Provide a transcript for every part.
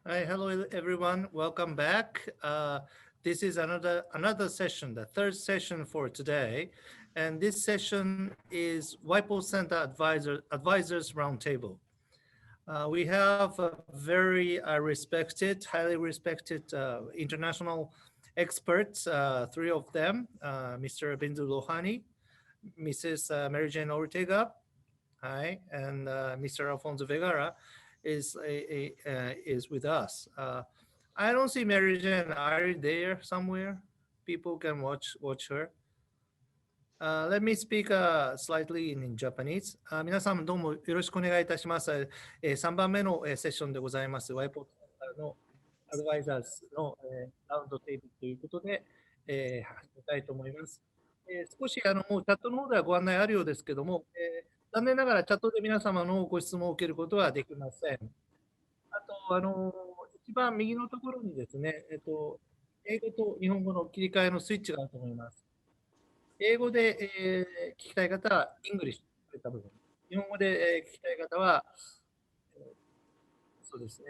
Hi, hello everyone. Welcome back. This is another session, the third session for today, and this session is Y-PORT Center Advisors Roundtable. We have a very highly respected international experts, three of them, Mr. Bindu Lohani, Mrs. Mary Jane Ortega, hi, and Mr. Alfonso Vegara is with us. I don't see Mary Jane. Are you there somewhere? People can watch her. Let me speak slightly in Japanese. 皆さんどうもよろしくお願いいたします。3番目のセッションでございます。Y-PORTのアドバイザーズのラウンドテーブルということで始めたいと思います。少しもうチャットの方ではご案内あるようですけども、残念ながらチャットで皆様のご質問を受けることはできません。あと、一番右のところにですね、英語と日本語の切り替えのスイッチがあると思います。英語で、聞きたい方は、イングリッシュといった部分。日本語で、聞きたい方は、そうですね、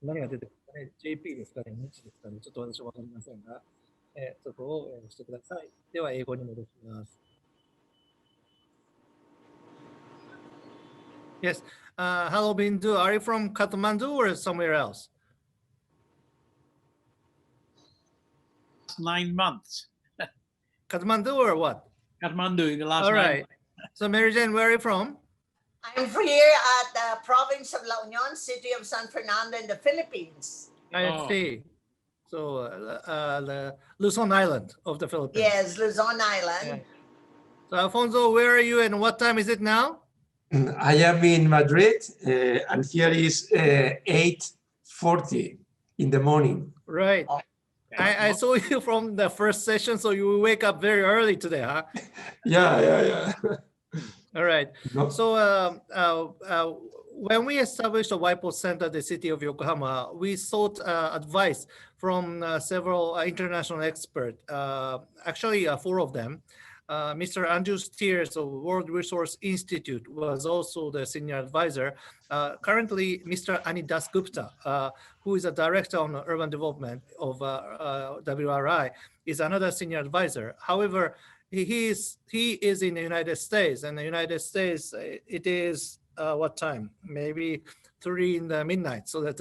何が出てくるかね、JP ですかね、日ですかね、ちょっと私はわかりませんが、そこを、してください。では、英語に戻します。Yes. Hello, Bindu. Are you from Kathmandu or somewhere else? 9 months. Kathmandu or what? Kathmandu in the last All 9 right. months. So, Mary Jane, where are you from? I'm here at the province of La Union, city of San Fernando in the Philippines. I see. So, the Luzon Island of the Philippines. Yes, Luzon Island. Yeah. So, Alfonso, where are you and what time is it now? I am in Madrid, and here is 8:40 in the morning. Right. I saw you from the first session, so you wake up very early today, huh? Yeah. All right. No. So when we established the Y-PORT Center at the City of Yokohama, we sought advice from several international experts, actually 4 of them. Mr. Andrew Steers of World Resource Institute was also the senior advisor. Currently, Mr. Anidas Gupta, who is a director on urban development of WRI, is another senior advisor. However, he is in the United States, and the United States, it is what time? Maybe 3 in the midnight, so that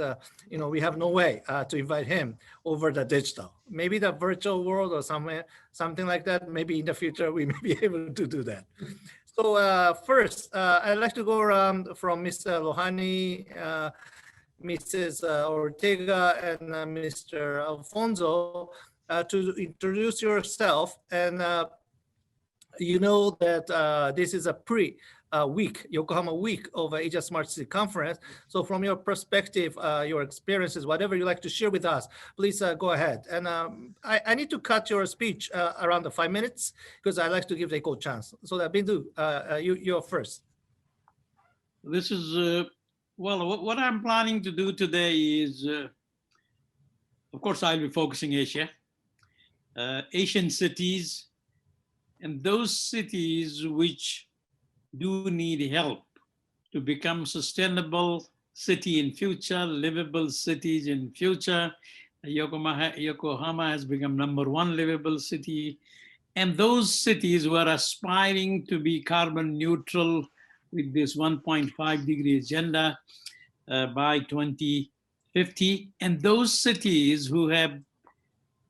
we have no way to invite him over the digital. Maybe the virtual world or something like that. Maybe in the future we may be able to do that. So first, I'd like to go around from Mr. Lohani, Mrs. Ortega, and Mr. Alfonso to introduce yourself. And you know that this is a week, Yokohama week of Asia Smart City Conference. So from your perspective, your experiences, whatever you like to share with us, please go ahead. And I need to cut your speech around the 5 minutes because I like to give the equal chance. So that Bindu, you're first. This is, well, what I'm planning to do today is, of course, I'll be focusing Asia, Asian cities, and those cities which do need help to become sustainable city in future, livable cities in future. Yokohama has become #1 livable city. And those cities who are aspiring to be carbon neutral with this 1.5-degree agenda by 2050. And those cities who have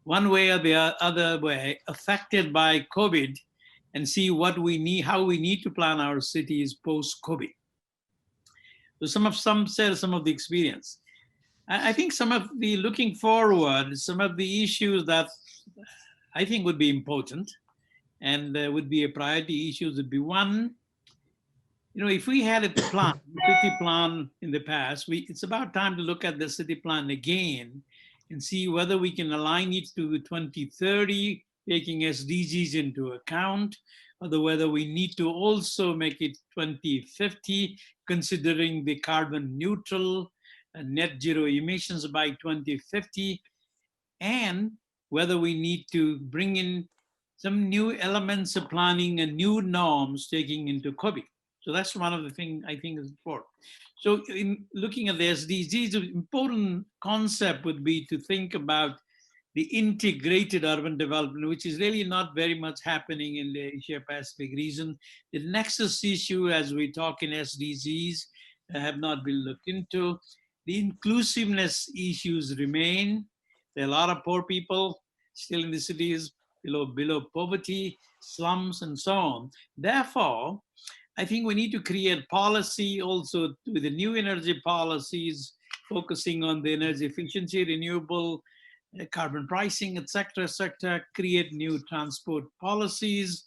one way or the other way affected by COVID, and see what we need, how we need to plan our cities post-COVID. So some of the experience. I think some of the looking forward, some of the issues that I think would be important and would be a priority issues would be one, if we had a plan, city plan in the past, it's about time to look at the city plan again and see whether we can align it to 2030, taking SDGs into account, or whether we need to also make it 2050, considering the carbon neutral and net zero emissions by 2050, and whether we need to bring in some new elements of planning and new norms taking into COVID. So that's one of the things I think is important. So in looking at the SDGs, an important concept would be to think about the integrated urban development, which is really not very much happening in the Asia-Pacific region. The nexus issue, as we talk in SDGs, have not been looked into. The inclusiveness issues remain. There are a lot of poor people still in the cities, below poverty, slums, and so on. Therefore, I think we need to create policy also with the new energy policies, focusing on the energy efficiency, renewable, carbon pricing, etc., create new transport policies.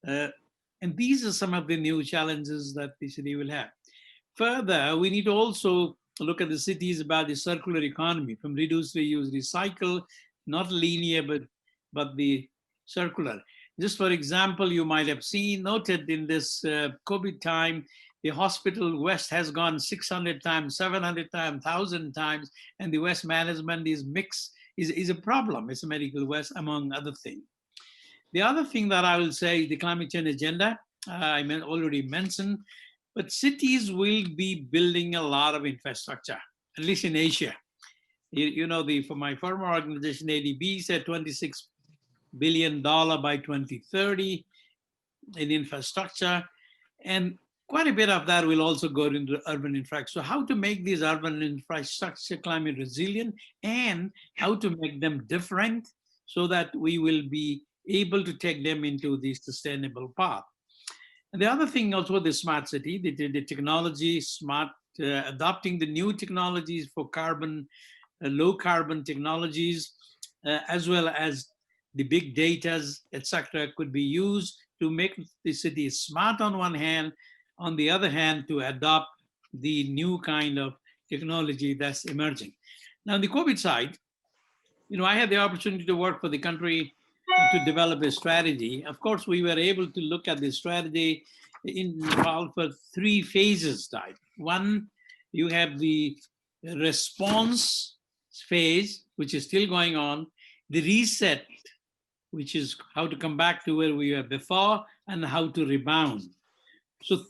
And these are some of the new challenges that the city will have. Further, we need to also look at the cities about the circular economy, from reduce, reuse, recycle, not linear, but the circular. Just for example, you might have noted in this COVID time, the hospital West has gone 600 times, 700 times, 1,000 times, and the West management is mixed, is a problem. It's a medical West, among other things. The other thing that I will say is the climate change agenda, I already mentioned, but cities will be building a lot of infrastructure, at least in Asia. You know, for my former organization, ADB said $26 billion by 2030 in infrastructure. And quite a bit of that will also go into urban infrastructure. So how to make these urban infrastructure climate resilient and how to make them different so that we will be able to take them into the sustainable path. And the other thing also, the smart city, the technology, adopting the new technologies for carbon, low carbon technologies, as well as the big data, etc., could be used to make the city smart on one hand, on the other hand, to adopt the new kind of technology that's emerging. Now, on the COVID side, you know, I had the opportunity to work for the country to develop a strategy. Of course, we were able to look at the strategy in Nepal for 3 phases type. One, you have the response phase, which is still going on, the reset, which is how to come back to where we were before, and how to rebound. So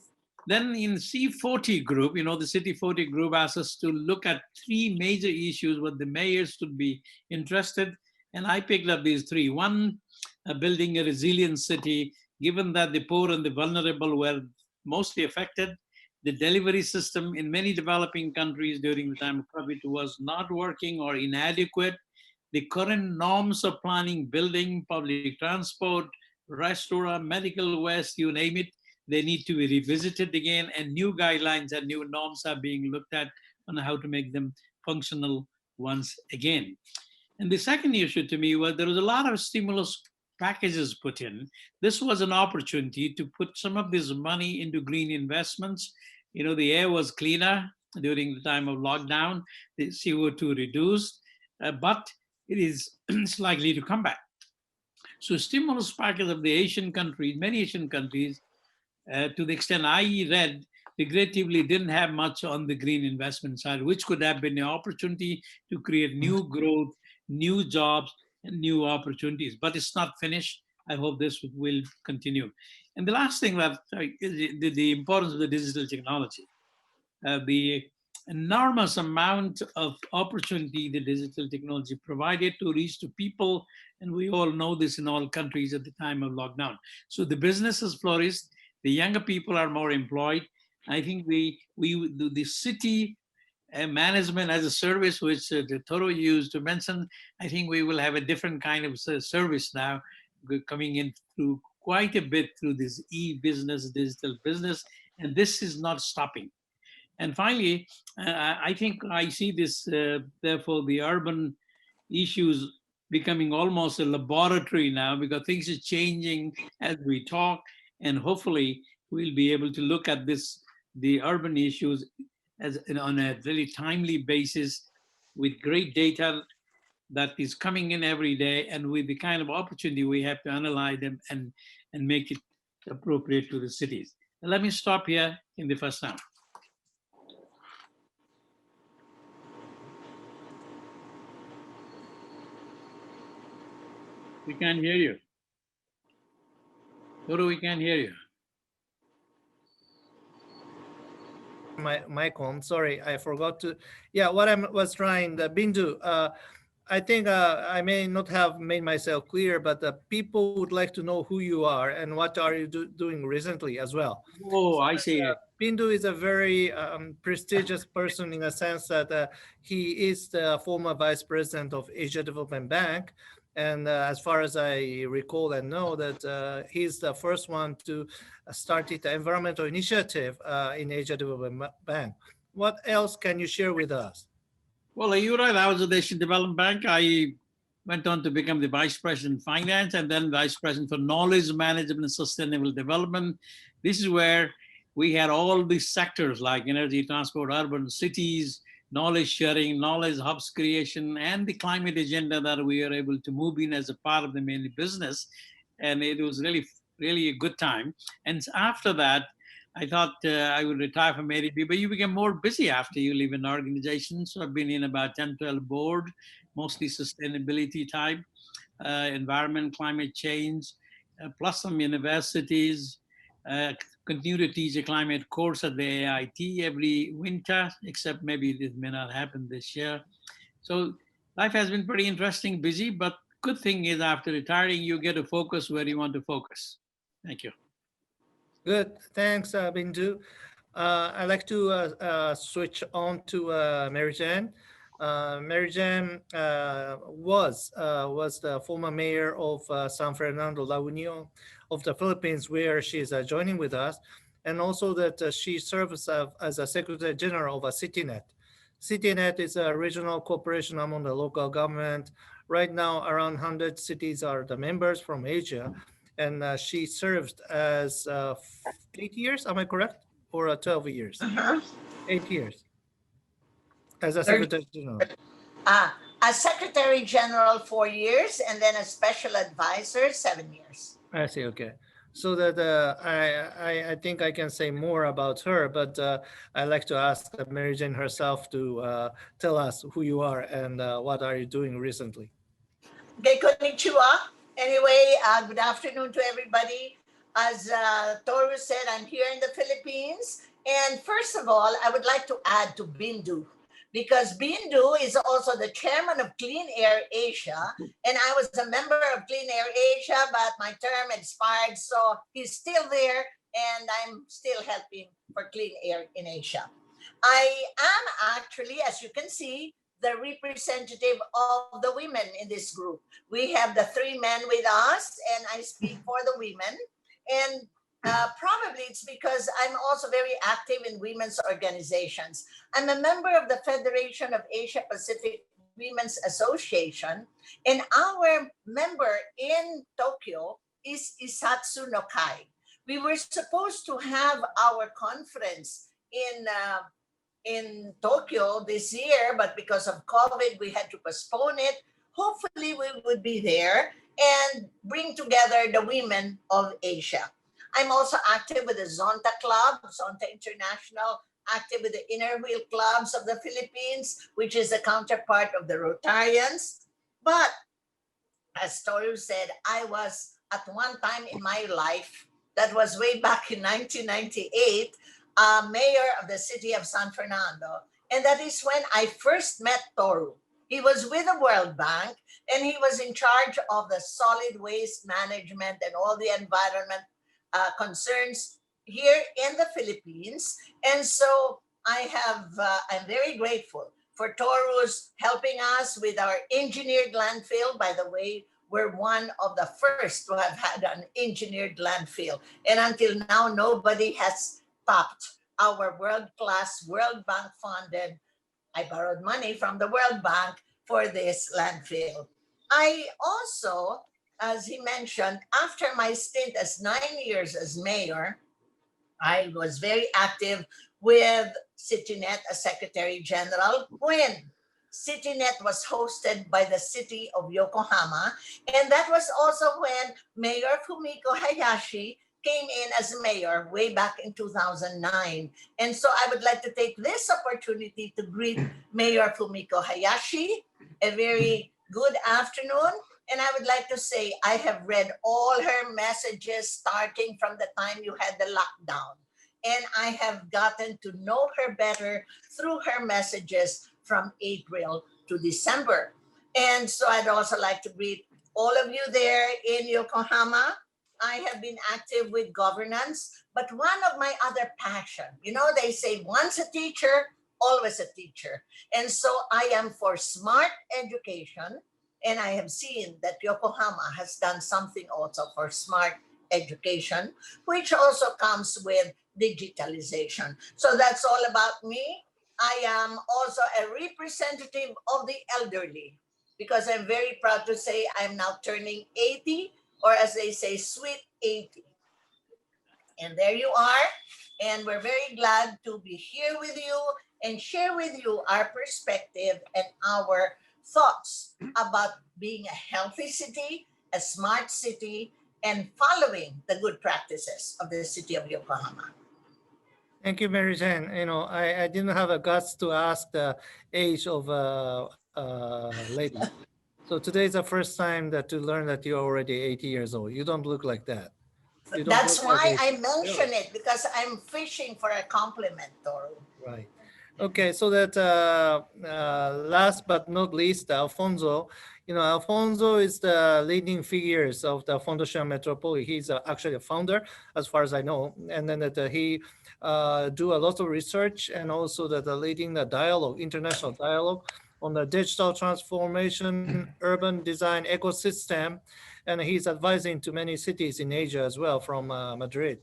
then in C40 group, you know, the City 40 group asked us to look at 3 major issues where the mayors should be interested. And I picked up these 3. One, building a resilient city, given that the poor and the vulnerable were mostly affected. The delivery system in many developing countries during the time of COVID was not working or inadequate. The current norms of planning, building, public transport, restaurant, medical waste, you name it, they need to be revisited again, and new guidelines and new norms are being looked at on how to make them functional once again. And the second issue to me was there was a lot of stimulus packages put in. This was an opportunity to put some of this money into green investments. You know, the air was cleaner during the time of lockdown, the CO2 reduced, but it is likely to come back. So stimulus package of the Asian countries, many Asian countries, to the extent I read, regrettably didn't have much on the green investment side, which could have been an opportunity to create new growth, new jobs, and new opportunities. But it's not finished. I hope this will continue. And the last thing that is the importance of the digital technology. The enormous amount of opportunity the digital technology provided to reach to people, and we all know this in all countries at the time of lockdown. So the businesses flourished, the younger people are more employed. I think the city management as a service, which Toro used to mention, I think we will have a different kind of service now coming in through quite a bit through this e-business, digital business, and this is not stopping. And finally, I think I see this, therefore, the urban issues becoming almost a laboratory now because things are changing as we talk, and hopefully we'll be able to look at the urban issues as on a very timely basis with great data that is coming in every day, and with the kind of opportunity we have to analyze them and make it appropriate to the cities. And let me stop here in the first round. We can't hear you. Toro, we can't hear you. my mic on. Sorry, I forgot to. Yeah, what I was trying, Bindu, I think I may not have made myself clear, but people would like to know who you are and what are you doing recently as well. Oh, I see. Bindu is a very prestigious person in a sense that he is the former vice president of Asia Development Bank. And as far as I recall and know that he's the first one to start the environmental initiative in Asia Development Bank. What else can you share with us? Well, you're right. I was at the Asian Development Bank. I went on to become the Vice President of Finance and then Vice President for Knowledge Management and Sustainable Development. This is where we had all these sectors like energy, transport, urban cities, knowledge sharing, knowledge hubs creation, and the climate agenda that we are able to move in as a part of the main business. And it was really, really a good time. And after that, I thought I would retire from ADB, but you become more busy after you leave an organization. So I've been in about 10, 12 board, mostly sustainability type, environment, climate change, plus some universities, continue to teach a climate course at the AIT every winter, except maybe this may not happen this year. So life has been pretty interesting, busy, but good thing is after retiring, you get to focus where you want to focus. Thank you. Good, thanks, Bindu. I'd like to switch on to Mary Jane. Mary Jane was the former mayor of San Fernando, La Union of the Philippines, where she's joining with us, and also that she serves as a Secretary General of CityNet. CityNet is a regional cooperation among the local government. Right now, around 100 cities are the members from Asia, and she served as 8 years, am I correct? Or 12 years? 8 years as a Secretary General. As Secretary General 4 years, and then a special advisor 7 years. I see, okay. So that I think I can say more about her, but I'd like to ask Mary Jane herself to tell us who you are and what are you doing recently. Okay, konnichiwa. Anyway, good afternoon to everybody. As Toru said, I'm here in the Philippines. And first of all, I would like to add to Bindu, because Bindu is also the chairman of Clean Air Asia. And I was a member of Clean Air Asia, but my term expired. So he's still there, and I'm still helping for Clean Air in Asia. I am actually, as you can see, the representative of the women in this group. We have the 3 men with us, and I speak for the women. And probably it's because I'm also very active in women's organizations. I'm a member of the Federation of Asia Pacific Women's Association, and our member in Tokyo is Isatsu no Kai. We were supposed to have our conference in Tokyo this year, but because of COVID, we had to postpone it. Hopefully we would be there and bring together the women of Asia. I'm also active with the Zonta Club, Zonta International, active with the Inner Wheel Clubs of the Philippines, which is a counterpart of the Rotarians. But as Toru said, I was at one time in my life, that was way back in 1998, mayor of the city of San Fernando. And that is when I first met Toru. He was with the World Bank, and he was in charge of the solid waste management and all the environment concerns here in the Philippines. And so I'm very grateful for Toru's helping us with our engineered landfill. By the way, we're one of the first to have had an engineered landfill. And until now, nobody has topped our world-class, World Bank funded. I borrowed money from the World Bank for this landfill. I also, as he mentioned, after my stint as 9 years as mayor, I was very active with CityNet as Secretary General when CityNet was hosted by the City of Yokohama. And that was also when Mayor Fumiko Hayashi came in as mayor way back in 2009. And so I would like to take this opportunity to greet Mayor Fumiko Hayashi. A very good afternoon. And I would like to say I have read all her messages starting from the time you had the lockdown. and I have gotten to know her better through her messages from April to December. And so I'd also like to greet all of you there in Yokohama. I have been active with governance, but one of my other passion, you know, they say once a teacher, always a teacher. And so I am for smart education, and I have seen that Yokohama has done something also for smart education, which also comes with digitalization. So that's all about me. I am also a representative of the elderly, because I'm very proud to say I'm now turning 80, or as they say, sweet 80. And there you are. And we're very glad to be here with you and share with you our perspective and our thoughts about being a healthy city, a smart city, and following the good practices of the city of Yokohama. Thank you, Mary Jane. You know, I didn't have a guts to ask the age of lady. So today is the first time that to learn that you're already 80 years old. You don't look like that. That's why I mention it, because I'm fishing for a compliment, Toru. Right. Okay, so that last but not least, Alfonso. You know, Alfonso is the leading figures of the Fundación Metrópoli. He's actually a founder, as far as I know, and then that he do a lot of research, and also that leading the dialogue, international dialogue on the digital transformation, urban design ecosystem, and he's advising to many cities in Asia as well from Madrid.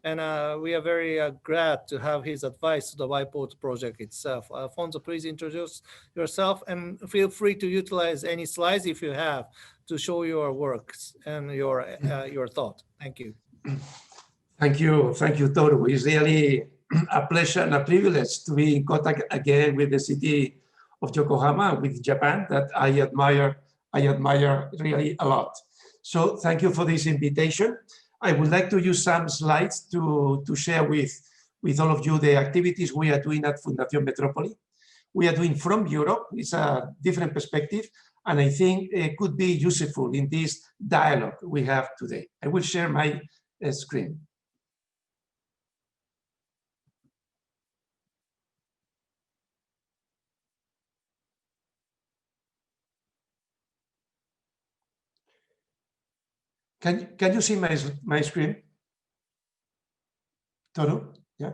And we are very glad to have his advice to the Y-PORT project itself. Alfonso, please introduce yourself and feel free to utilize any slides if you have to show your works and your thought. Thank you. Thank you, Toru. It's really a pleasure and a privilege to be in contact again with the city of Yokohama, with Japan, that I admire really a lot. So thank you for this invitation. I would like to use some slides to share with all of you the activities we are doing at Fundación Metrópoli. We are doing from Europe. It's a different perspective, and I think it could be useful in this dialogue we have today. I will share my screen. Can you see my screen? Toru? Yeah.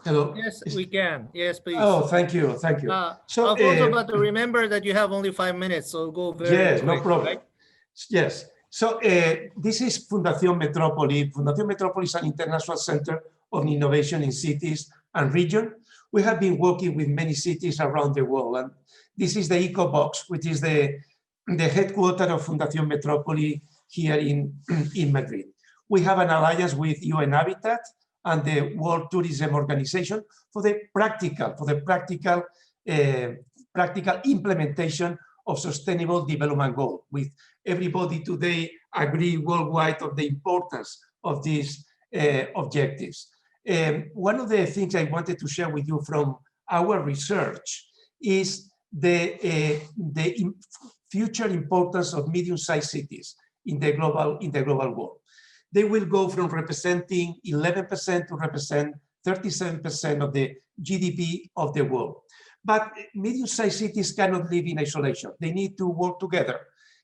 Hello. Yes, we can. Yes, please. Oh, thank you. So, Alfonso, but remember that you have only 5 minutes, so go very quick, no problem. Right? Yes. So this is Fundación Metrópoli. Fundación Metrópoli is an international center of innovation in cities and region. We have been working with many cities around the world, and this is the Eco Box, which is the headquarters of Fundación Metrópoli here in Madrid. We have an alliance with UN Habitat and the World Tourism Organization for the practical implementation of sustainable development goals. With everybody today agree worldwide of the importance of these objectives. One of the things I wanted to share with you from our research is the future importance of medium-sized cities in the global world. They will go from representing 11% to represent 37% of the GDP of the world. But medium-sized cities cannot live in isolation. They need to work together.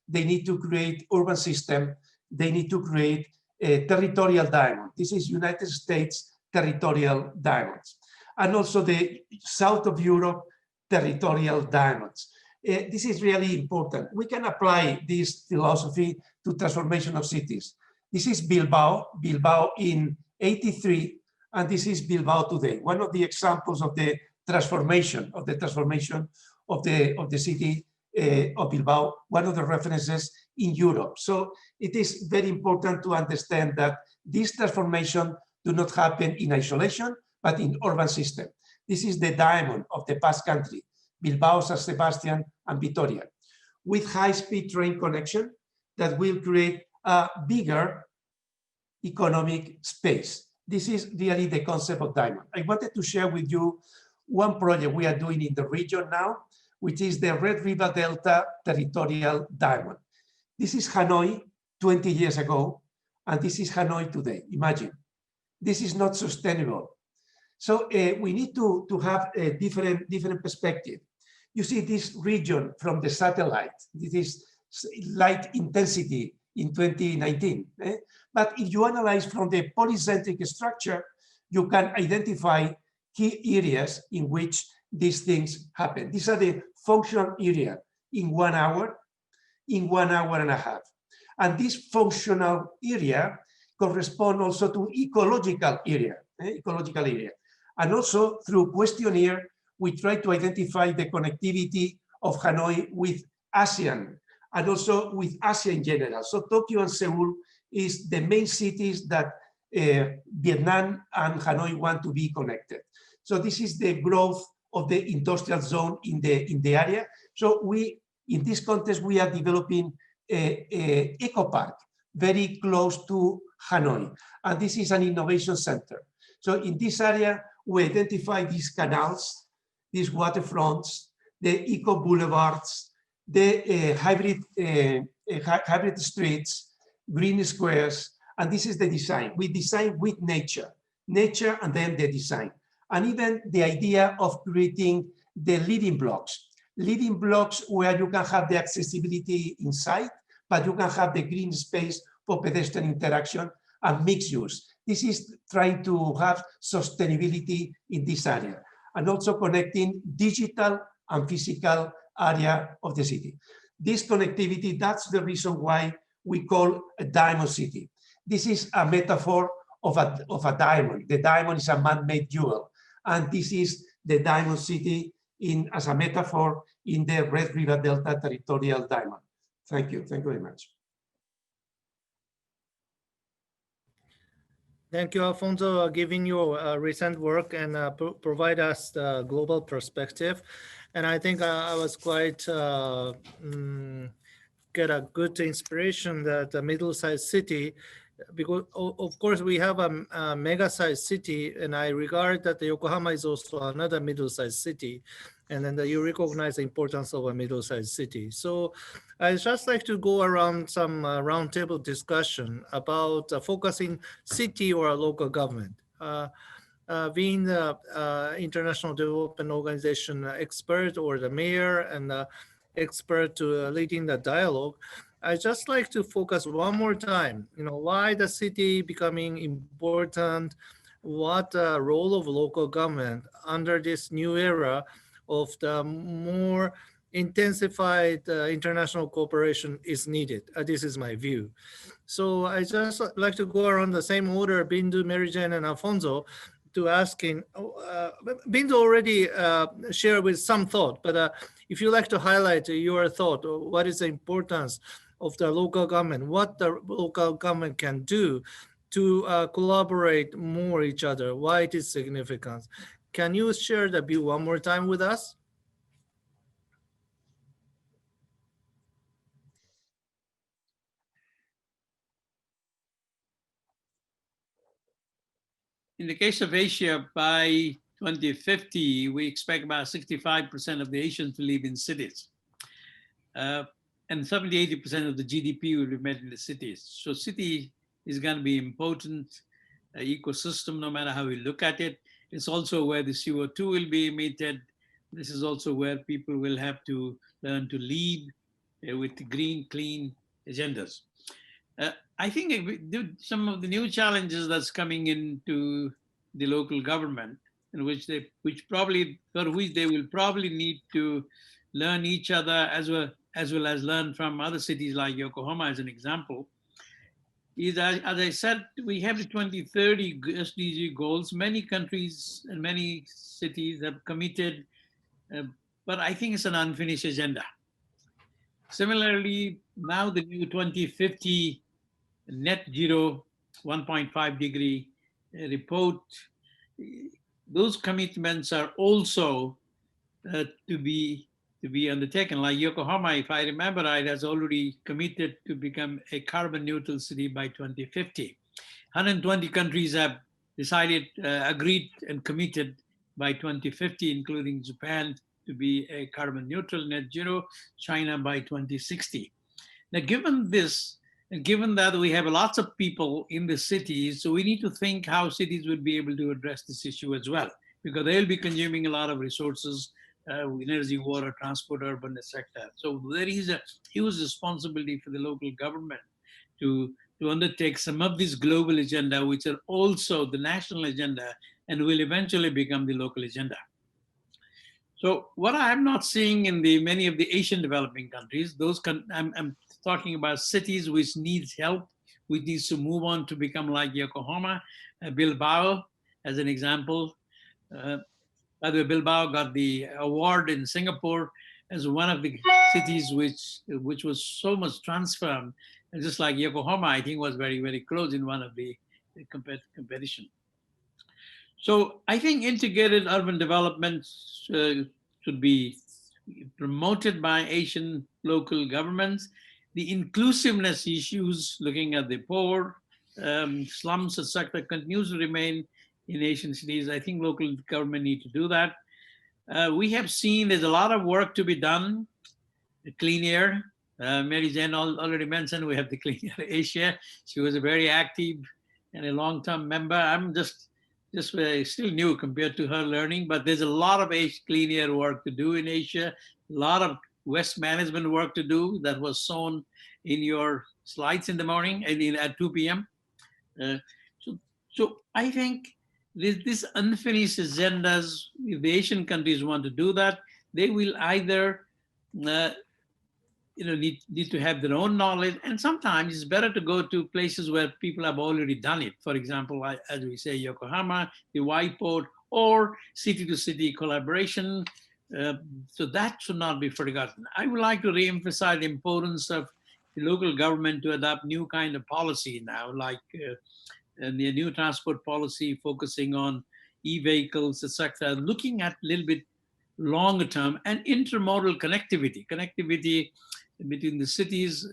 They need to create urban system. They need to create a territorial diamond. This is United States territorial diamonds. And also the South of Europe territorial diamonds. This is really important. We can apply this philosophy to transformation of cities. This is Bilbao in 83, and this is Bilbao today. One of the examples of the transformation of the city of Bilbao, one of the references in Europe. So it is very important to understand that this transformation do not happen in isolation, but in urban system. This is the diamond of the past country, Bilbao, San Sebastian, and Vitoria, with high-speed train connection that will create a bigger economic space. This is really the concept of diamond. I wanted to share with you one project we are doing in the region now, which is the Red River Delta Territorial Diamond. This is Hanoi 20 years ago, and this is Hanoi today. Imagine, This is not sustainable. So we need to have a different perspective. You see this region from the satellite. This is light intensity in 2019. But if you analyze from the polycentric structure, you can identify key areas in which these things happen. These are the functional area in 1 hour, in 1 hour and a half. And this functional area correspond also to ecological area, And also through questionnaire, we try to identify the connectivity of Hanoi with ASEAN and also with Asia in general. So Tokyo and Seoul is the main cities that Vietnam and Hanoi want to be connected. So this is the growth of the industrial zone in the area. So we, in this context, we are developing a eco park very close to Hanoi. And this is an innovation center. So in this area, we identify these canals, these waterfronts, the eco boulevards, the hybrid streets, green squares, and this is the design. We design with nature and then the design. And even the idea of creating the living blocks where you can have the accessibility inside, but you can have the green space for pedestrian interaction and mixed use. This is trying to have sustainability in this area and also connecting digital and physical area of the city. This connectivity, that's the reason why we call a diamond city. This is a metaphor of a diamond. The diamond is a man-made jewel. And this is the diamond city as a metaphor in the Red River Delta territorial diamond. Thank you very much. Thank you, Alfonso, giving your recent work and provide us the global perspective. And I think I was quite get a good inspiration that a middle-sized city, because of course we have a mega-sized city, and I regard that Yokohama is also another middle-sized city, and then you recognize the importance of a middle-sized city. So I'd just like to go around some roundtable discussion about focusing city or a local government. Being the International Development Organization expert or the mayor and the expert to leading the dialogue, I just like to focus one more time, why the city becoming important, what the role of local government under this new era of the more intensified international cooperation is needed. This is my view. So I just like to go around the same order, Bindu, Mary Jane, and Alfonso, to asking, Bindu already shared with some thought, but if you like to highlight your thought, what is the importance of the local government, what the local government can do to collaborate more each other, why it is significant. Can you share the view one more time with us? In the case of Asia, by 2050, we expect about 65% of the Asians to live in cities. And 70–80% of the GDP will be made in the cities. So city is going to be important ecosystem, no matter how we look at it. It's also where the CO2 will be emitted. This is also where people will have to learn to lead with green, clean agendas. I think some of the new challenges that's coming into the local government, in which they will probably need to learn each other as well as learn from other cities like Yokohama as an example, is that, as I said, we have the 2030 SDG goals. Many countries and many cities have committed, but I think it's an unfinished agenda. Similarly, now the new 2050 net zero 1.5 degree report, those commitments are also to be undertaken. Like Yokohama, if I remember right, has already committed to become a carbon neutral city by 2050. 120 countries have decided, agreed and committed by 2050, including Japan to be a carbon neutral net zero, China by 2060. Now, given this, And given that we have lots of people in the cities, so we need to think how cities would be able to address this issue as well, because they'll be consuming a lot of resources, energy, water, transport, urban, etc. So there is a huge responsibility for the local government to undertake some of this global agenda, which are also the national agenda and will eventually become the local agenda. So what I'm not seeing in many of the Asian developing countries, I'm talking about cities which needs help, which needs to move on to become like Yokohama, Bilbao, as an example. By the way, Bilbao got the award in Singapore as one of the cities which was so much transformed, and just like Yokohama, I think was very, very close in one of the competition. So I think integrated urban development should be promoted by Asian local governments. The inclusiveness issues, looking at the poor, slums, etc., continues to remain in Asian cities. I think local government need to do that. We have seen there's a lot of work to be done. Clean air. Mary Jane already mentioned we have the Clean Air Asia. She was a very active and a long-term member. I'm just still new compared to her learning, but there's a lot of clean air work to do in Asia, a lot of waste management work to do that was shown in your slides in the morning and at 2 p.m. So I think this unfinished agendas, if the Asian countries want to do that, they will either need to have their own knowledge, and sometimes it's better to go to places where people have already done it. For example, as we say, Yokohama, the Y-PORT, or city-to-city collaboration. So that should not be forgotten. I would like to re-emphasize the importance of the local government to adopt new kind of policy now, like the new transport policy focusing on e-vehicles, etc., looking at a little bit longer term, and intermodal connectivity between the cities.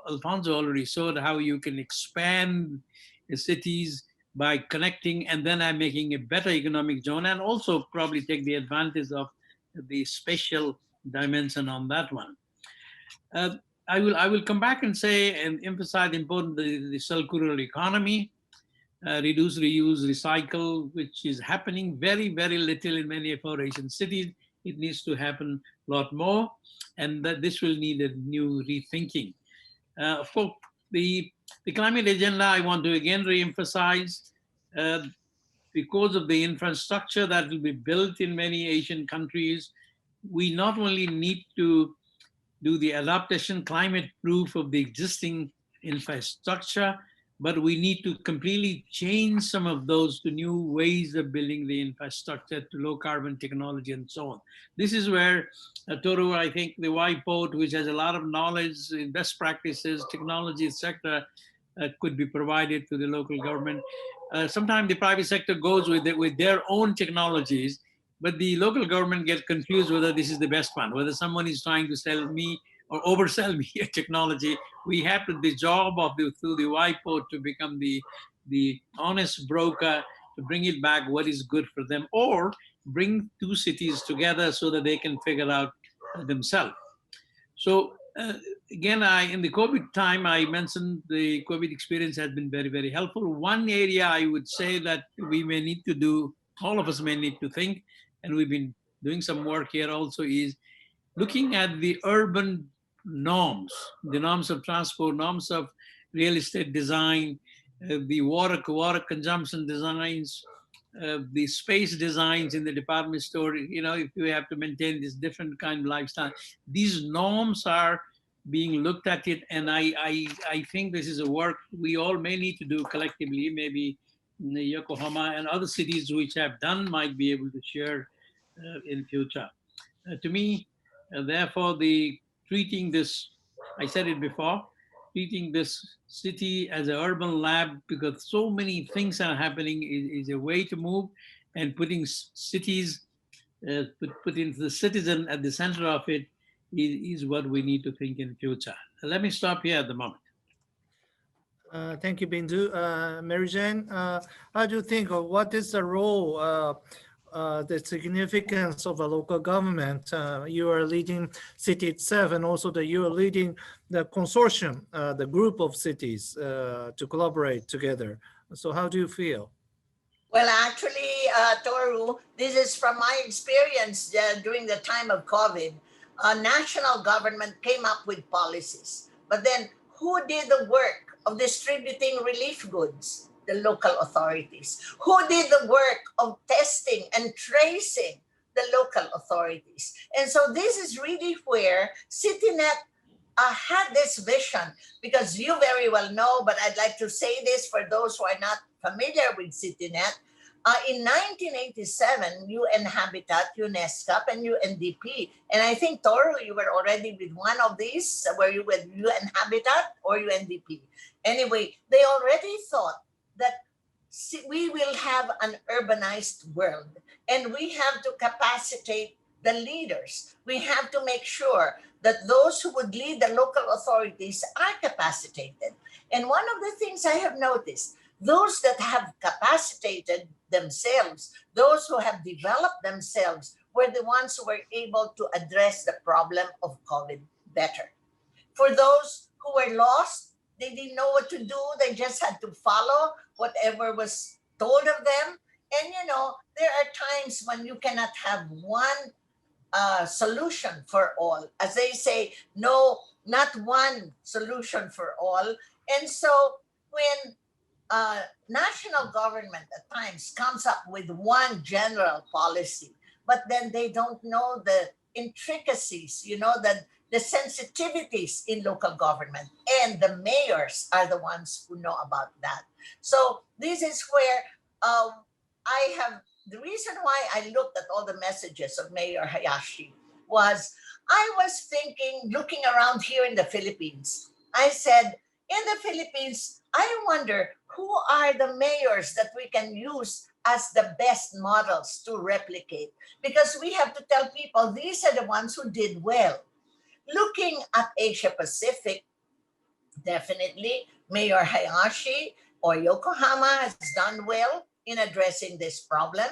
Alfonso already showed how you can expand the cities by connecting, and then I'm making a better economic zone, and also probably take the advantage of the spatial dimension on that one. I will come back and say and emphasize the importance of the circular economy, reduce, reuse, recycle, which is happening very, very little in many of our Asian cities. It needs to happen a lot more, and that this will need a new rethinking. For the climate agenda, I want to again re-emphasize, because of the infrastructure that will be built in many Asian countries, we not only need to do the adaptation climate proof of the existing infrastructure, but we need to completely change some of those to new ways of building the infrastructure, to low carbon technology and so on. This is where Toru, I think the Y-PORT, which has a lot of knowledge, best practices, technology sector, could be provided to the local government. Sometimes the private sector goes with their own technologies, but the local government gets confused whether this is the best one, whether someone is trying to sell me or oversell me a technology. We have the job of through the Y-PORT to become the honest broker, to bring it back what is good for them, or bring two cities together so that they can figure out themselves. So again, in the COVID time, I mentioned the COVID experience has been very, very helpful. One area I would say that we may need to do, all of us may need to think, and we've been doing some work here also, is looking at the urban norms, the norms of transport, norms of real estate design, the water consumption designs, the space designs in the department store. If you have to maintain this different kind of lifestyle, these norms are being looked at it, and I think this is a work we all may need to do collectively. Maybe Yokohama and other cities which have done might be able to share in future. To me, therefore, treating this, I said it before, treating this city as an urban lab, because so many things are happening, is a way to move, and putting cities, putting the citizen at the center of it is what we need to think in future. Let me stop here at the moment. Thank you, Bindu. Mary Jane, how do you think, what is the role the significance of a local government. You are leading City itself, and also that you are leading the consortium, the group of cities to collaborate together. So how do you feel? Well, actually, Toru, this is from my experience during the time of COVID. National government came up with policies, but then who did the work of distributing relief goods? The local authorities. Who did the work of testing and tracing? The local authorities. And so this is really where CityNet had this vision, because you very well know, but I'd like to say this for those who are not familiar with CityNet. In 1987, UN Habitat, UNESCO, and UNDP, and I think, Toru, you were already with one of these. Were you with UN Habitat or UNDP? Anyway, they already thought that we will have an urbanized world, and we have to capacitate the leaders. We have to make sure that those who would lead the local authorities are capacitated. And one of the things I have noticed, those that have capacitated themselves, those who have developed themselves, were the ones who were able to address the problem of COVID better. For those who were lost, they didn't know what to do. They just had to follow whatever was told of them. And you know, there are times when you cannot have one solution for all. As they say, no, not one solution for all. And so when national government at times comes up with one general policy, but then they don't know the intricacies, you know, the sensitivities in local government, and the mayors are the ones who know about that. So this is where the reason why I looked at all the messages of Mayor Hayashi was I was thinking, looking around here in the Philippines, I said, in the Philippines, I wonder who are the mayors that we can use as the best models to replicate, because we have to tell people these are the ones who did well. Looking at Asia Pacific, definitely Mayor Hayashi or Yokohama has done well in addressing this problem.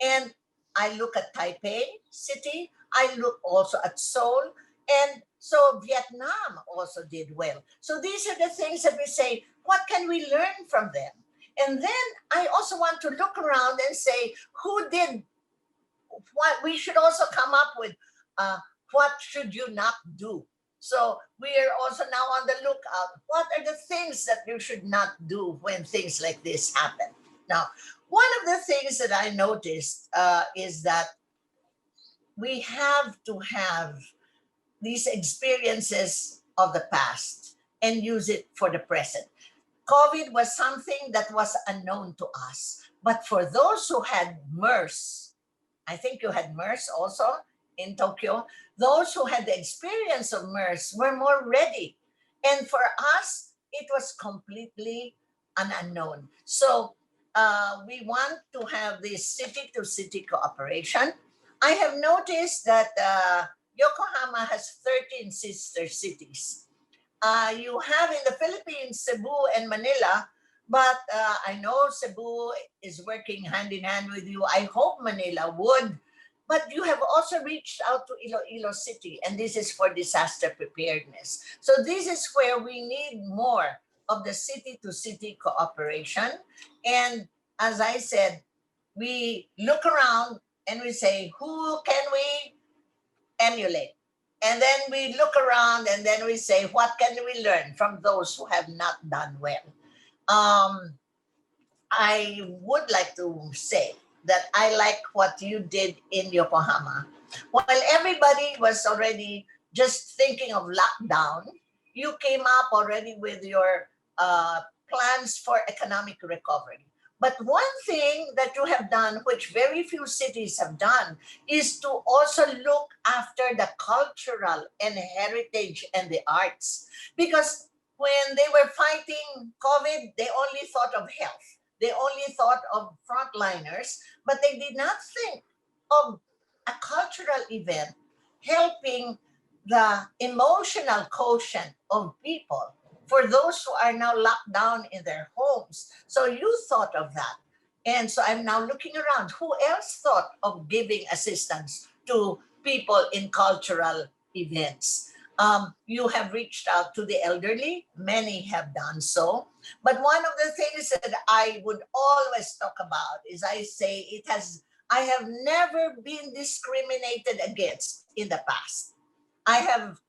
And I look at Taipei City, I look also at Seoul, and so Vietnam also did well. So these are the things that we say, what can we learn from them? And then I also want to look around and say, who did what? We should also come up with what should you not do? So we are also now on the lookout. What are the things that you should not do when things like this happen? Now, one of the things that I noticed is that we have to have these experiences of the past and use it for the present. COVID was something that was unknown to us. But for those who had MERS, I think you had MERS also in Tokyo, those who had the experience of MERS were more ready. And for us, it was completely an unknown. So we want to have this city-to-city cooperation. I have noticed that Yokohama has 13 sister cities. You have in the Philippines, Cebu and Manila, but I know Cebu is working hand in hand with you. I hope Manila would. But you have also reached out to Iloilo City, and this is for disaster preparedness. So this is where we need more of the city-to-city cooperation. And as I said, we look around and we say, who can we emulate? And then we look around and then we say, what can we learn from those who have not done well? I would like to say that I like what you did in Yokohama. While everybody was already just thinking of lockdown, you came up already with your plans for economic recovery. But one thing that you have done, which very few cities have done, is to also look after the cultural and heritage and the arts. Because when they were fighting COVID, they only thought of health. They only thought of frontliners, but they did not think of a cultural event helping the emotional quotient of people for those who are now locked down in their homes. So you thought of that. And so I'm now looking around. Who else thought of giving assistance to people in cultural events? You have reached out to the elderly. Many have done so. But one of the things that I would always talk about is I have never been discriminated against in the past. I have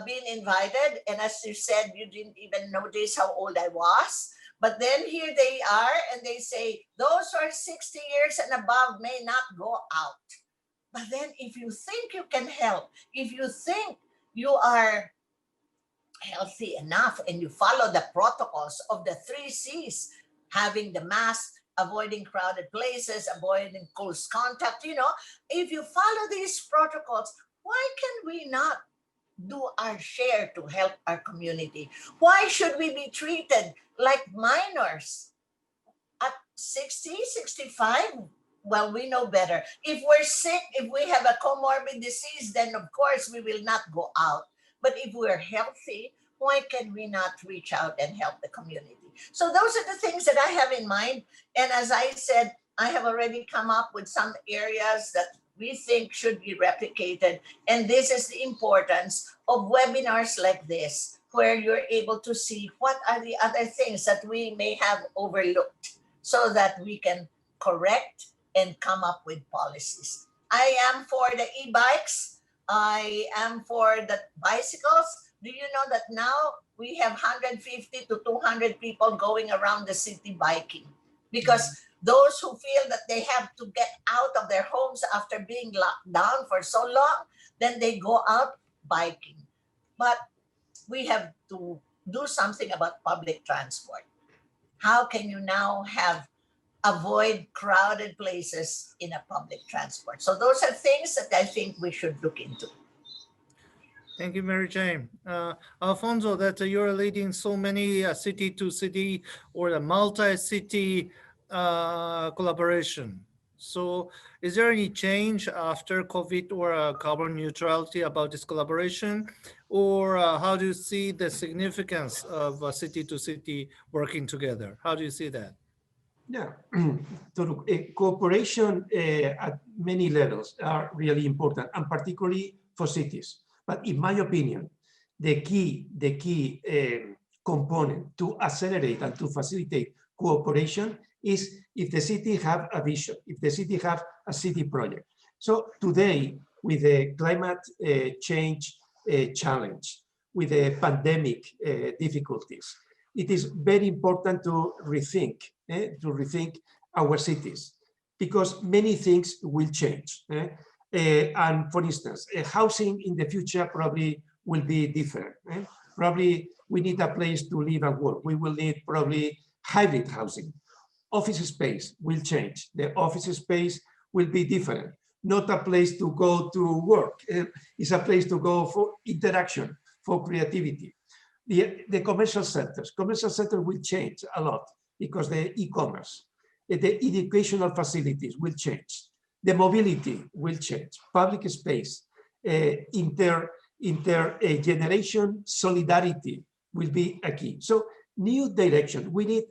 been invited, and as you said, you didn't even notice how old I was. But then here they are, and they say, those who are 60 years and above may not go out. But then if you think you can help, if you think you are healthy enough and you follow the protocols of the 3 C's, having the mask, avoiding crowded places, avoiding close contact, if you follow these protocols, why can we not do our share to help our community? Why should we be treated like minors at 60, 65? Well, we know better. If we're sick, if we have a comorbid disease, then of course we will not go out. But if we're healthy, why can we not reach out and help the community? So those are the things that I have in mind. And as I said, I have already come up with some areas that we think should be replicated. And this is the importance of webinars like this, where you're able to see what are the other things that we may have overlooked so that we can correct and come up with policies. I am for the e-bikes. I am for the bicycles. Do you know that now we have 150 to 200 people going around the city biking? Because those who feel that they have to get out of their homes after being locked down for so long, then they go out biking. But we have to do something about public transport. How can you now avoid crowded places in a public transport? So those are things that I think we should look into. Thank you, Mary Jane. Alfonso, that you're leading so many city-to-city or a multi-city collaboration. So is there any change after COVID or carbon neutrality about this collaboration? Or how do you see the significance of city-to-city working together? How do you see that? Yeah, so look, cooperation at many levels are really important, and particularly for cities. But in my opinion, the key component to accelerate and to facilitate cooperation is if the city have a vision, if the city have a city project. So today, with the climate change challenge, with the pandemic difficulties, it is very important to rethink our cities, because many things will change. And for instance, housing in the future probably will be different. Probably we need a place to live and work. We will need probably hybrid housing. Office space will change. The office space will be different. Not a place to go to work. It's a place to go for interaction, for creativity. The commercial centers will change a lot because the e-commerce, the educational facilities will change. The mobility will change. Public space, intergeneration solidarity will be a key. So new direction. We need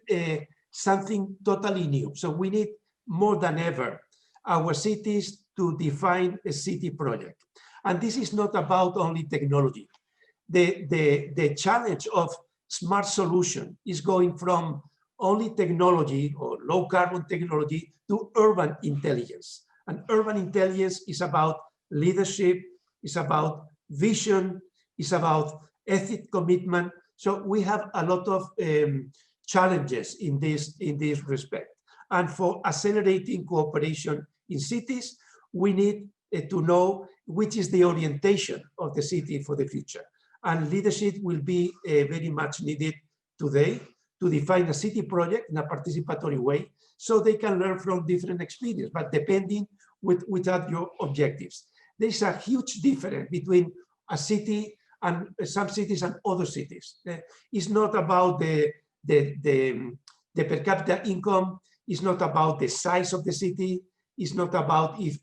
something totally new. So we need more than ever our cities to define a city project. And this is not about only technology. The challenge of smart solution is going from only technology or low carbon technology to urban intelligence. And urban intelligence is about leadership, it's about vision, it's about ethic commitment. So we have a lot of challenges in this respect. And for accelerating cooperation in cities, we need to know which is the orientation of the city for the future. And leadership will be very much needed today to define a city project in a participatory way, so they can learn from different experiences, but depending which are your objectives. There's a huge difference between a city and some cities and other cities. It's not about the per capita income, it's not about the size of the city, it's not about if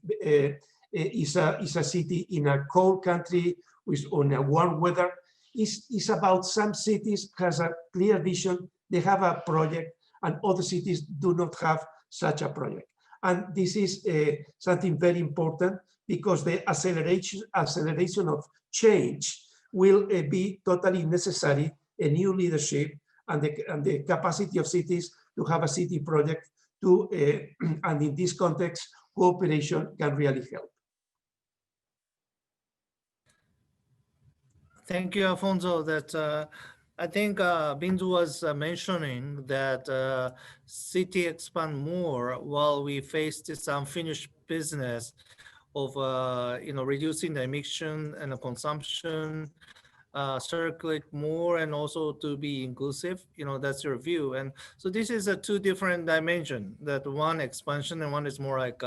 it's a city in a cold country with on a warm weather. It's about some cities has a clear vision, they have a project, and other cities do not have such a project. And this is something very important because the acceleration of change will be totally necessary, a new leadership and the capacity of cities to have a city project to, and in this context, cooperation can really help. Thank you, Alfonso. That I think Bindu was mentioning that city expand more while we face this unfinished business of reducing the emission and the consumption, circulate more, and also to be inclusive. That's your view. And so this is a two different dimension. That one expansion and one is more like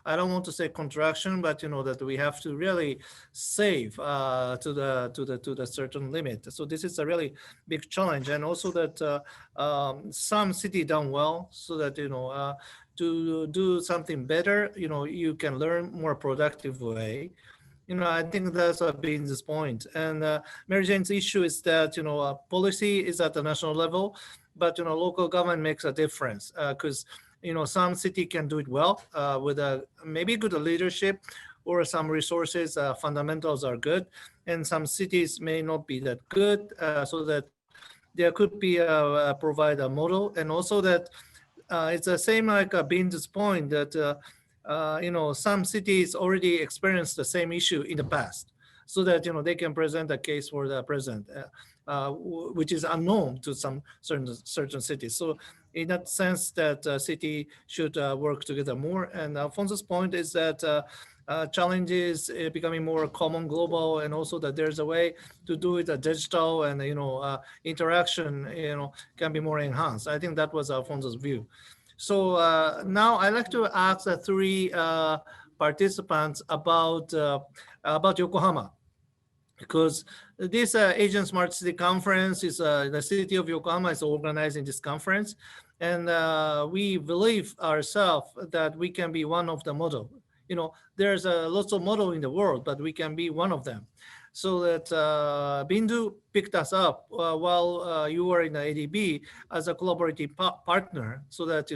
I don't want to say contraction, but that we have to really save to the certain limit. So this is a really big challenge, and also that some city done well, so that to do something better, you can learn more productive way. I think that's been this point. And Mary Jane's issue is that, policy is at the national level, but, local government makes a difference because, some city can do it well with maybe good leadership or some resources, fundamentals are good. And some cities may not be that good, so that there could be provide a model. And also that it's the same like Bindu's point that some cities already experienced the same issue in the past, so that they can present a case for the present, which is unknown to some certain cities. So in that sense, that city should work together more. And Alfonso's point is that challenges becoming more common global, and also that there's a way to do it digital, and interaction can be more enhanced. I think that was Alfonso's view. So now I'd like to ask the three participants about Yokohama, because this Asian Smart City Conference is the city of Yokohama is organizing this conference, and we believe ourselves that we can be one of the model. There's lots of model in the world, but we can be one of them. So that Bindu picked us up while you were in the ADB as a collaborative partner, so that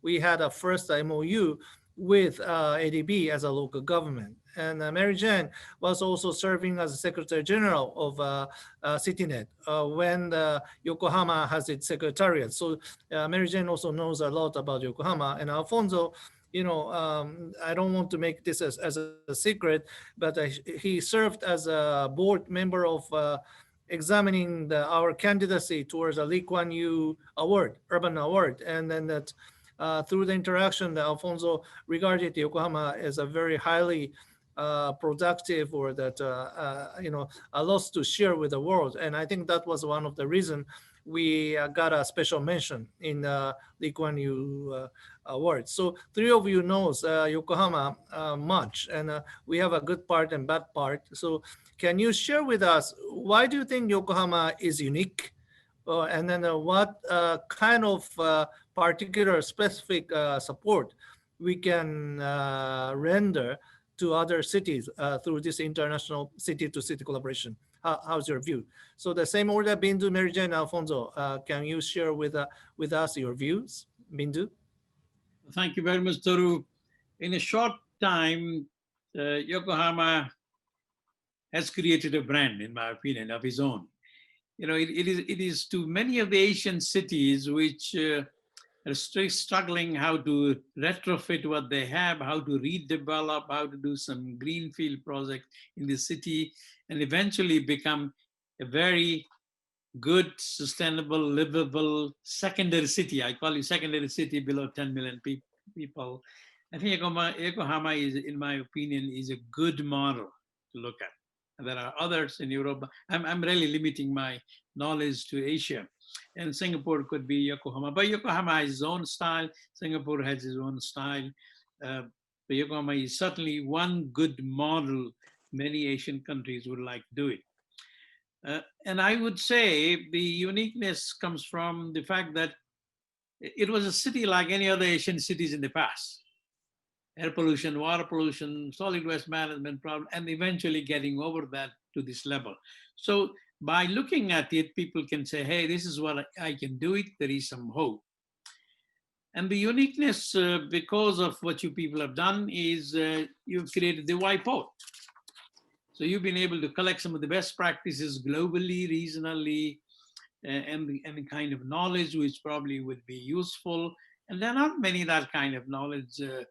we had a first MOU with ADB as a local government. And Mary Jane was also serving as Secretary General of CityNet when Yokohama has its secretariat. So Mary Jane also knows a lot about Yokohama. And Alfonso, I don't want to make this as a secret, but he served as a board member of examining our candidacy towards a Lee Kuan Yew Award, Urban Award. And then that through the interaction, Alfonso regarded Yokohama as a very highly productive, or that, a lot to share with the world. And I think that was one of the reasons we got a special mention in Lee Kuan Yew Award. So three of you knows Yokohama much, and we have a good part and bad part. So can you share with us, why do you think Yokohama is unique? And then what kind of particular specific support we can render to other cities through this international city-to-city collaboration? How's your view? So the same order, Bindu, Mary Jane, Alfonso, can you share with us your views? Bindu? Thank you very much, Toru. In a short time, Yokohama has created a brand, in my opinion, of his own. It is to many of the Asian cities which are still struggling how to retrofit what they have, how to redevelop, how to do some greenfield project in the city, and eventually become a very good, sustainable, livable secondary city. I call it secondary city below 10 million people. I think Yokohama is, in my opinion, is a good model to look at. And there are others in Europe. I'm really limiting my knowledge to Asia. And Singapore could be Yokohama. But Yokohama has its own style. Singapore has its own style. But Yokohama is certainly one good model many Asian countries would like to do it. And I would say the uniqueness comes from the fact that it was a city like any other Asian cities in the past. Air pollution, water pollution, solid waste management problem, and eventually getting over that to this level. So by looking at it, people can say, hey, this is what I can do it. There is some hope. And the uniqueness, because of what you people have done, is you've created the Y-PORT. So you've been able to collect some of the best practices globally, regionally, and the kind of knowledge which probably would be useful. And there are not many that kind of knowledge. The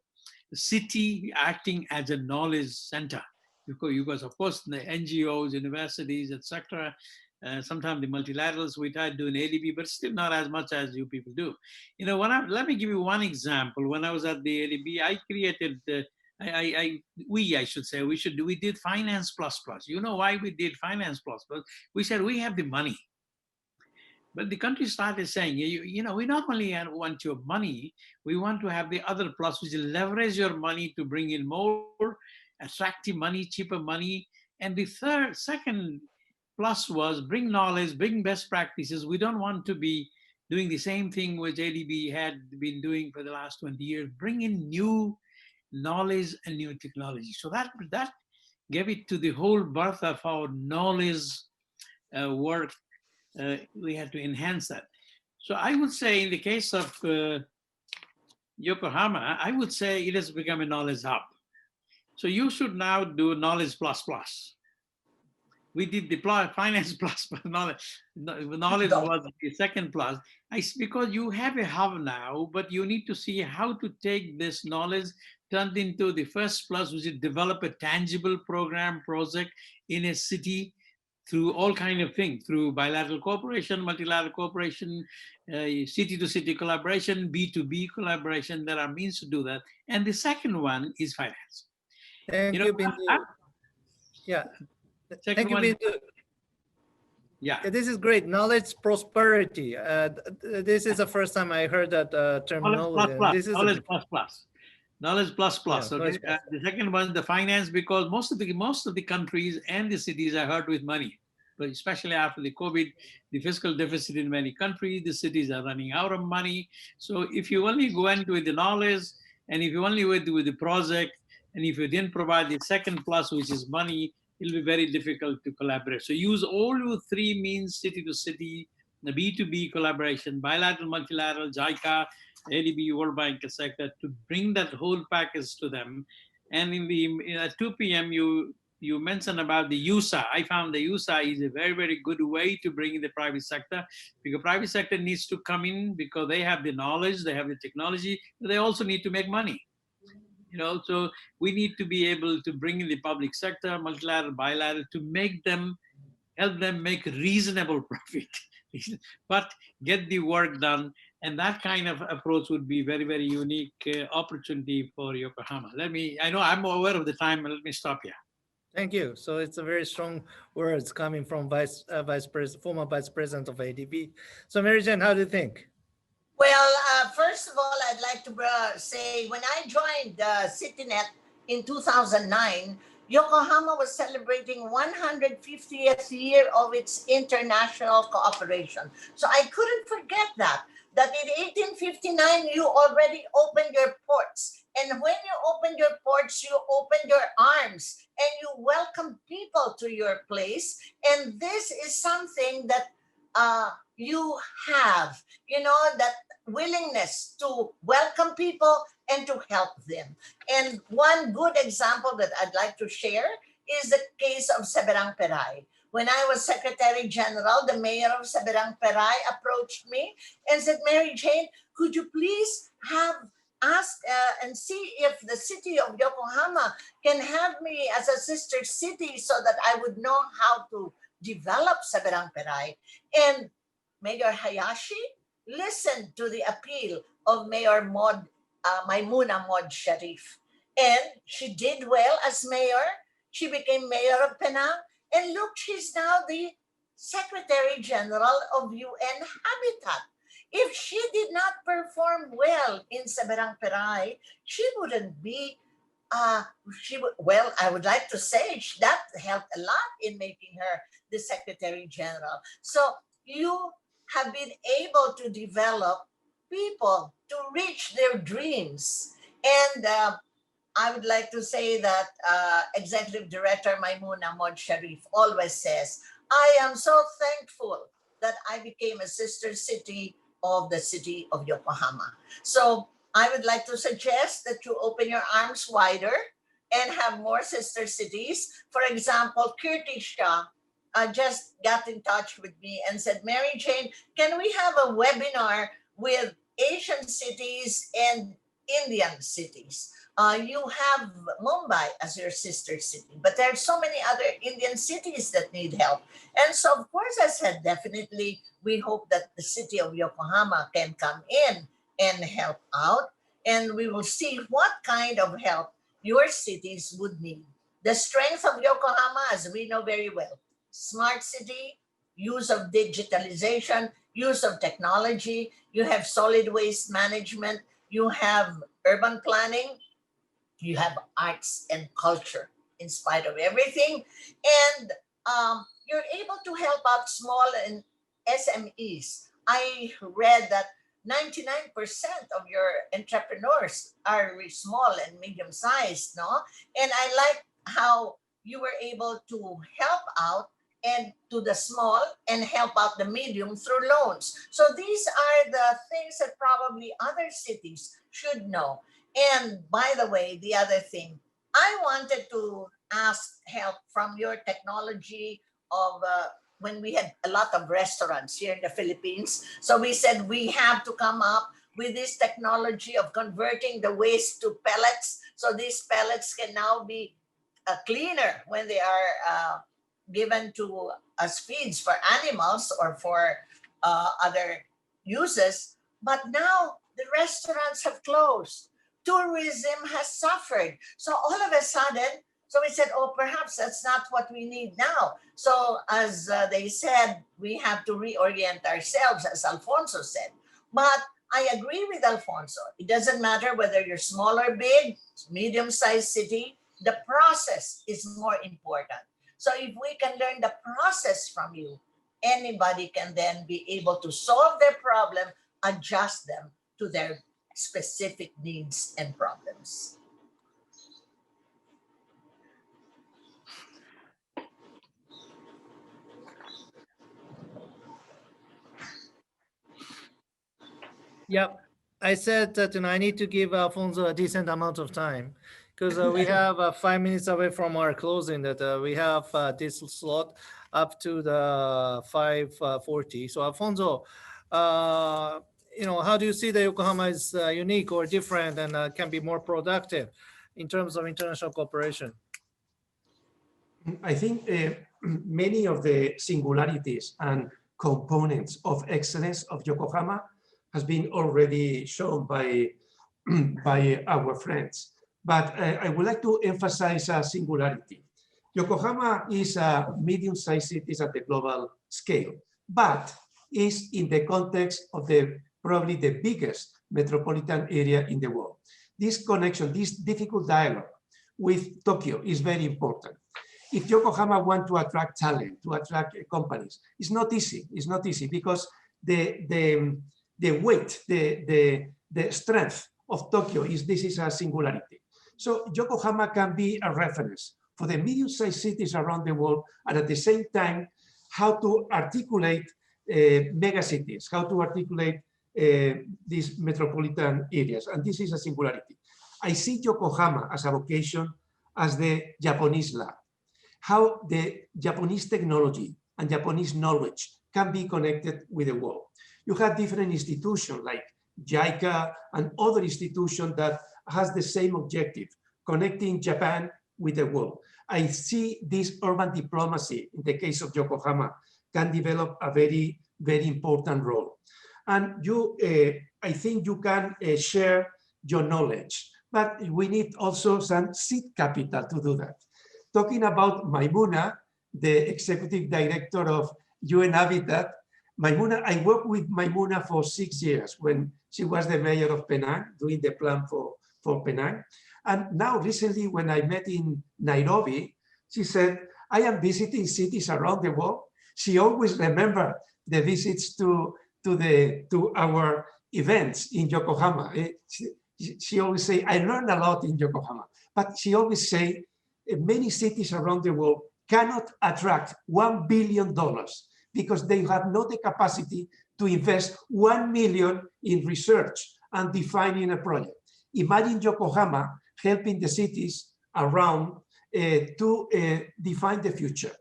city acting as a knowledge center. Because of course, the NGOs, universities, etc. Sometimes the multilaterals, we try to do in ADB, but still not as much as you people do. You know, let me give you one example. When I was at the ADB, I created, we did Finance Plus Plus. You know why we did Finance Plus Plus? We said we have the money. But the country started saying, you know, we not only want your money, we want to have the other plus, which is leverage your money to bring in more attractive money, cheaper money. And the second plus was bring knowledge, bring best practices. We don't want to be doing the same thing which ADB had been doing for the last 20 years, bring in new knowledge and new technology. So that gave it to the whole birth of our knowledge work. We had to enhance that. So I would say in the case of Yokohama, I would say it has become a knowledge hub. So you should now do knowledge plus plus. We did deploy finance plus knowledge. Knowledge was the second plus. Because you have a hub now, but you need to see how to take this knowledge turned into the first plus, which is develop a tangible program project in a city through all kind of things, through bilateral cooperation, multilateral cooperation, city-to-city collaboration, B2B collaboration. There are means to do that. And the second one is finance. Thank you, Bindu. Yeah. Thank you, Bindu. Yeah. This is great. Knowledge prosperity. This is the first time I heard that terminology. Knowledge plus plus. Knowledge plus plus. Yeah, Okay. The second one, the finance, because most of the countries and the cities are hurt with money. But especially after the COVID, the fiscal deficit in many countries, the cities are running out of money. So if you only go into with the knowledge, and if you only went with the project, and if you didn't provide the second plus, which is money, it'll be very difficult to collaborate. So use all your three means, city to city, the B2B collaboration, bilateral, multilateral, JICA, ADB, World Bank, etc., to bring that whole package to them. And at 2 p.m., you mentioned about the USA. I found the USA is a very, very good way to bring in the private sector, because private sector needs to come in because they have the knowledge, they have the technology, but they also need to make money. You know, so we need to be able to bring in the public sector, multilateral, bilateral, to make them, help them make reasonable profit, but get the work done. And that kind of approach would be very, very unique opportunity for Yokohama. I know I'm aware of the time, and let me stop here. Thank you. So it's a very strong words coming from former Vice President of ADB. So Mary Jane, how do you think? Well, first of all, I'd like to say when I joined CityNet in 2009, Yokohama was celebrating 150th year of its international cooperation. So I couldn't forget that in 1859, you already opened your ports. And when you opened your ports, you opened your arms and you welcomed people to your place. And this is something that you have, you know, that willingness to welcome people and to help them. And one good example that I'd like to share is the case of Seberang Perai. When I was Secretary General, the mayor of Seberang Perai approached me and said, Mary Jane, could you please ask and see if the city of Yokohama can have me as a sister city so that I would know how to develop Seberang Perai. And Mayor Hayashi listened to the appeal of Mayor Maimuna Mod Sharif. And she did well as mayor. She became mayor of Penang. And look, she's now the Secretary General of UN Habitat. If she did not perform well in Seberang Perai, she wouldn't be, well, I would like to say that helped a lot in making her the Secretary General. So you have been able to develop people to reach their dreams. And I would like to say that Executive Director Maimuna Mod Sharif always says, I am so thankful that I became a sister city of the city of Yokohama. So I would like to suggest that you open your arms wider and have more sister cities. For example, Kirtisha just got in touch with me and said, Mary Jane, can we have a webinar with Asian cities and Indian cities? You have Mumbai as your sister city, but there are so many other Indian cities that need help. And so, of course, I said, definitely, we hope that the city of Yokohama can come in and help out. And we will see what kind of help your cities would need. The strength of Yokohama, as we know very well, smart city, use of digitalization, use of technology, you have solid waste management, you have urban planning, you have arts and culture in spite of everything. And you're able to help out small and SMEs. I read that 99% of your entrepreneurs are small and medium-sized, no? And I like how you were able to help out and to the small and help out the medium through loans. So these are the things that probably other cities should know. And by the way, the other thing, I wanted to ask help from your technology of when we had a lot of restaurants here in the Philippines. So we said we have to come up with this technology of converting the waste to pellets. So these pellets can now be cleaner when they are given to as feeds for animals or for other uses. But now the restaurants have closed. Tourism has suffered. So all of a sudden, so we said, oh, perhaps that's not what we need now. So as they said, we have to reorient ourselves, as Alfonso said. But I agree with Alfonso. It doesn't matter whether you're small or big, medium-sized city, the process is more important. So if we can learn the process from you, anybody can then be able to solve their problem, adjust them to their specific needs and problems. Yep. I said that I need to give Alfonso a decent amount of time because we have 5 minutes away from our closing that we have this slot up to the 5:40. So Alfonso, how do you see that Yokohama is unique or different and can be more productive in terms of international cooperation? I think many of the singularities and components of excellence of Yokohama has been already shown by our friends. But I would like to emphasize a singularity. Yokohama is a medium-sized city at the global scale, but is in the context of probably the biggest metropolitan area in the world. This connection, this difficult dialogue with Tokyo is very important. If Yokohama want to attract talent, to attract companies, it's not easy. It's not easy because the weight, the strength of Tokyo this is a singularity. So Yokohama can be a reference for the medium-sized cities around the world, and at the same time, how to articulate megacities, how to articulate these metropolitan areas, and this is a singularity. I see Yokohama as a vocation as the Japanese lab, how the Japanese technology and Japanese knowledge can be connected with the world. You have different institutions like JICA and other institutions that has the same objective, connecting Japan with the world. I see this urban diplomacy in the case of Yokohama can develop a very, very important role. And I think you can share your knowledge, but we need also some seed capital to do that. Talking about Maimuna, the executive director of UN Habitat, Maimuna, I worked with Maimuna for 6 years when she was the mayor of Penang, doing the plan for Penang. And now recently when I met in Nairobi, she said, I am visiting cities around the world. She always remembered the visits to our events in Yokohama. She always say, I learned a lot in Yokohama. But she always say, many cities around the world cannot attract $1 billion because they have not the capacity to invest 1 million in research and defining a project. Imagine Yokohama helping the cities around to define the future,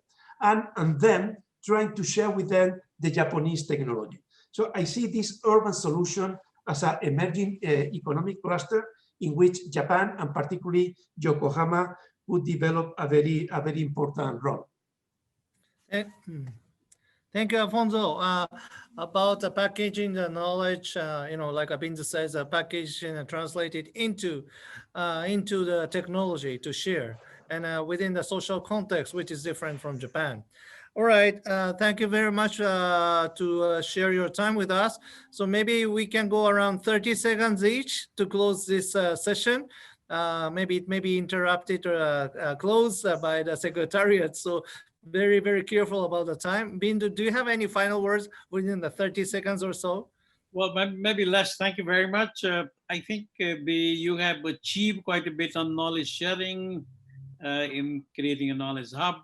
and then trying to share with them the Japanese technology. So I see this urban solution as an emerging economic cluster in which Japan, and particularly Yokohama, would develop a very important role. Thank you, Alfonso. About packaging the knowledge, like Bindu says, packaging and translated into the technology to share, and within the social context, which is different from Japan. All right, thank you very much to share your time with us. So maybe we can go around 30 seconds each to close this session. Maybe it may be interrupted or closed by the secretariat. So very careful about the time. Bindu, do you have any final words within the 30 seconds or so? Well, maybe less. Thank you very much. I think you have achieved quite a bit on knowledge sharing in creating a knowledge hub.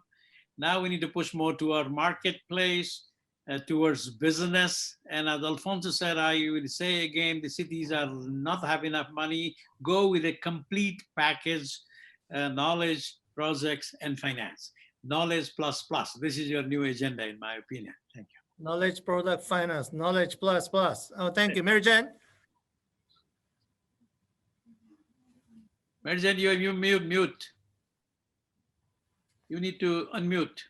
Now we need to push more to our marketplace, towards business. And as Alfonso said, I would say again, the cities are not have enough money. Go with a complete package, knowledge, projects, and finance. Knowledge plus plus. This is your new agenda, in my opinion. Thank you. Knowledge, product, finance, knowledge plus plus. Oh, thank you. Mary Jane? Mary Jane, you mute. You need to unmute.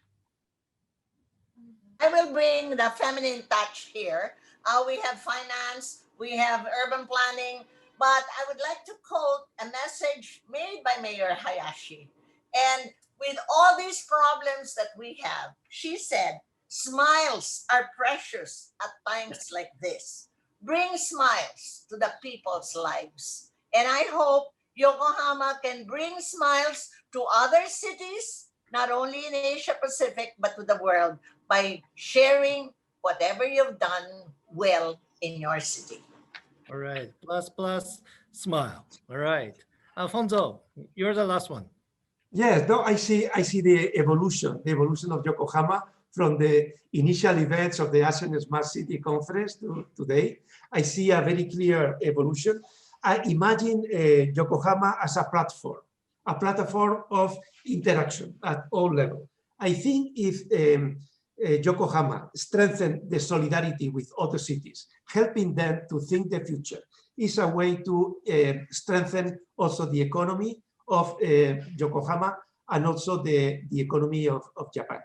I will bring the feminine touch here. We have finance, we have urban planning, but I would like to quote a message made by Mayor Hayashi. And with all these problems that we have, she said, smiles are precious at times like this. Bring smiles to the people's lives. And I hope Yokohama can bring smiles to other cities, not only in Asia Pacific, but to the world by sharing whatever you've done well in your city. All right, plus, smile. All right. Alfonso, you're the last one. Yes, no, I see the evolution of Yokohama from the initial events of the ASEAN Smart City Conference to today. I see a very clear evolution. I imagine Yokohama as a platform of interaction at all levels. I think if Yokohama strengthen the solidarity with other cities, helping them to think the future, is a way to strengthen also the economy of Yokohama and also the economy of Japan.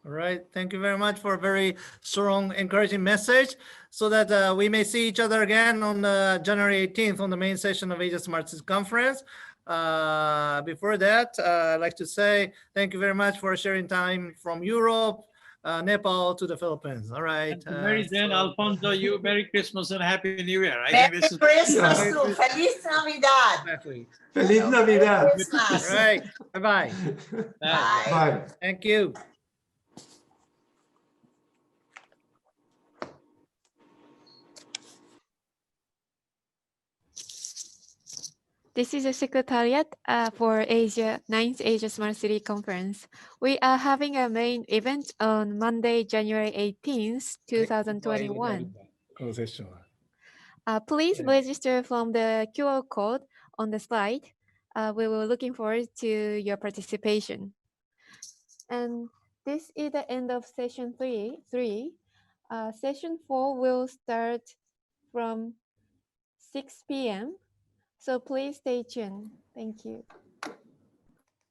All right, thank you very much for a very strong, encouraging message, so that we may see each other again on January 18th on the main session of Asia Smart Cities Conference. Before that, I'd like to say thank you very much for sharing time from Europe, Nepal to the Philippines. All right. Mary Jane, Alfonso, you Merry Christmas and Happy New Year. Merry Christmas too. Feliz Navidad. Exactly. Feliz Navidad. All right. Bye-bye. Bye. Thank you. This is the Secretariat for 9th Asia Smart City Conference. We are having a main event on Monday, January 18th, 2021. Please register from the QR code on the slide. We will looking forward to your participation. And this is the end of session 3. Session 4 will start from 6 p.m. So please stay tuned. Thank you.